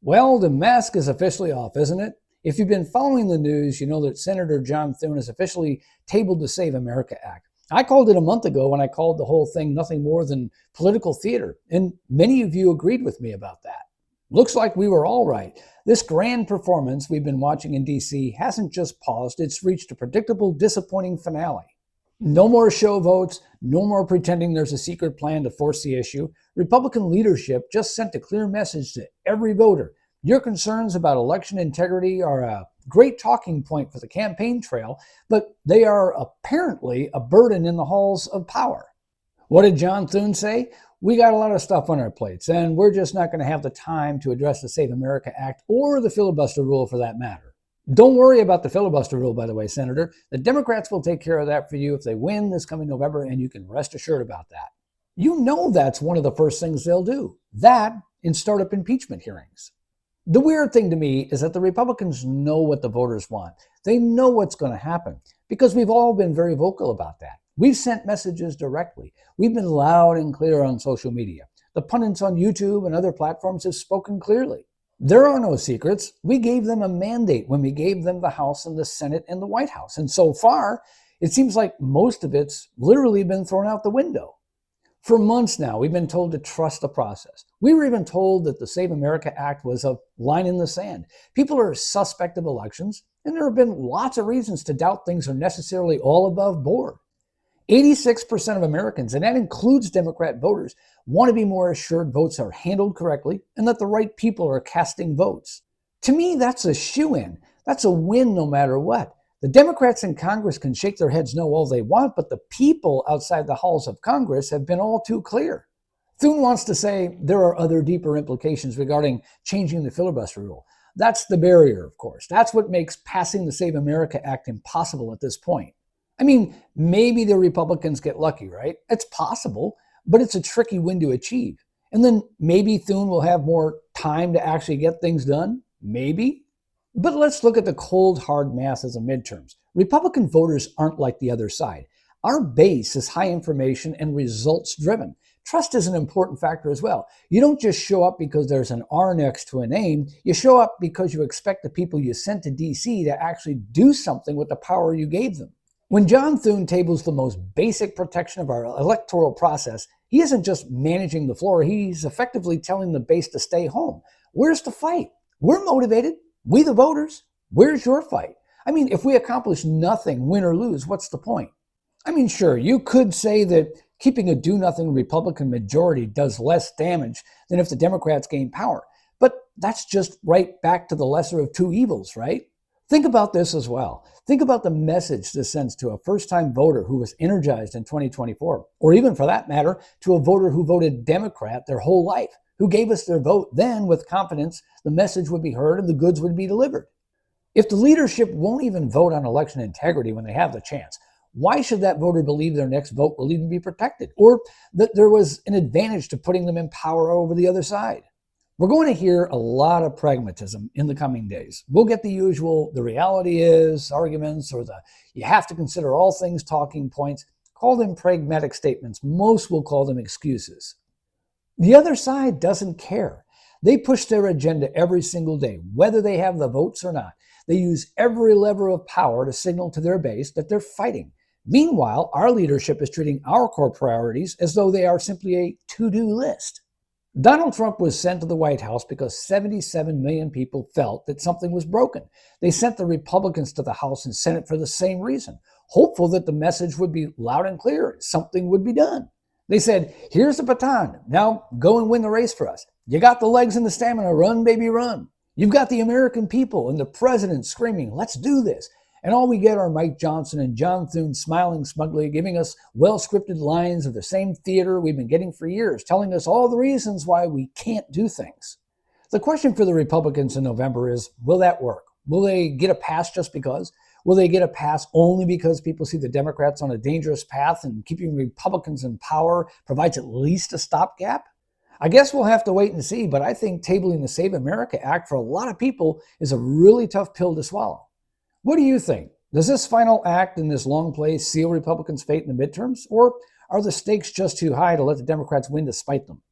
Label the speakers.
Speaker 1: Well, the mask is officially off, isn't it? If you've been following the news, you know that Senator John Thune has officially tabled the Save America Act. I called it a month ago when I called the whole thing nothing more than political theater, and many of you agreed with me about that. Looks like we were all right. This grand performance we've been watching in DC hasn't just paused, it's reached a predictable, disappointing finale. No more show votes, no more pretending there's a secret plan to force the issue. Republican leadership just sent a clear message to every voter. Your concerns about election integrity are a great talking point for the campaign trail, but they are apparently a burden in the halls of power. What did John Thune say? We got a lot of stuff on our plates, and we're just not going to have the time to address the Save America Act or the filibuster rule for that matter. Don't worry about the filibuster rule, by the way, Senator. The Democrats will take care of that for you if they win this coming November, and you can rest assured about that. You know that's one of the first things they'll do. That and start up impeachment hearings. The weird thing to me is that the Republicans know what the voters want. They know what's going to happen because we've all been very vocal about that. We've sent messages directly. We've been loud and clear on social media. The pundits on YouTube and other platforms have spoken clearly. There are no secrets. We gave them a mandate when we gave them the House and the Senate and the White House. And so far, it seems like most of it's literally been thrown out the window. For months now, we've been told to trust the process. We were even told that the Save America Act was a line in the sand. People are suspect of elections, and there have been lots of reasons to doubt things are necessarily all above board. 86% of Americans, and that includes Democrat voters, want to be more assured votes are handled correctly and that the right people are casting votes. To me, that's a shoo-in. That's a win no matter what. The Democrats in Congress can shake their heads no all they want, but the people outside the halls of Congress have been all too clear. Thune wants to say there are other deeper implications regarding changing the filibuster rule. That's the barrier, of course. That's what makes passing the Save America Act impossible at this point. I mean, maybe the Republicans get lucky, right? It's possible, but it's a tricky win to achieve. And then maybe Thune will have more time to actually get things done. Maybe. But let's look at the cold, hard math of the midterms. Republican voters aren't like the other side. Our base is high information and results driven. Trust is an important factor as well. You don't just show up because there's an R next to a name. You show up because you expect the people you sent to DC to actually do something with the power you gave them. When John Thune tables the most basic protection of our electoral process, he isn't just managing the floor, he's effectively telling the base to stay home. Where's the fight? We're motivated. We the voters. Where's your fight? I mean, if we accomplish nothing, win or lose, what's the point? I mean, sure, you could say that keeping a do-nothing Republican majority does less damage than if the Democrats gain power. But that's just right back to the lesser of two evils, right? Think about this as well. Think about the message this sends to a first-time voter who was energized in 2024, or even for that matter, to a voter who voted Democrat their whole life, who gave us their vote. Then, with confidence, the message would be heard and the goods would be delivered. If the leadership won't even vote on election integrity when they have the chance, why should that voter believe their next vote will even be protected, or that there was an advantage to putting them in power over the other side? We're going to hear a lot of pragmatism in the coming days. We'll get the usual, the reality is arguments, or the you have to consider all things talking points. Call them pragmatic statements. Most will call them excuses. The other side doesn't care. They push their agenda every single day, whether they have the votes or not. They use every lever of power to signal to their base that they're fighting. Meanwhile, our leadership is treating our core priorities as though they are simply a to-do list. Donald Trump was sent to the White House because 77 million people felt that something was broken. They sent the Republicans to the House and Senate for the same reason, hopeful that the message would be loud and clear, something would be done. They said, here's the baton, now go and win the race for us. You got the legs and the stamina, run baby run. You've got the American people and the president screaming, let's do this. And all we get are Mike Johnson and John Thune smiling smugly, giving us well-scripted lines of the same theater we've been getting for years, telling us all the reasons why we can't do things. The question for the Republicans in November is, will that work? Will they get a pass just because? Will they get a pass only because people see the Democrats on a dangerous path and keeping Republicans in power provides at least a stopgap? I guess we'll have to wait and see, but I think tabling the Save America Act for a lot of people is a really tough pill to swallow. What do you think? Does this final act in this long play seal Republicans' fate in the midterms? Or are the stakes just too high to let the Democrats win despite them?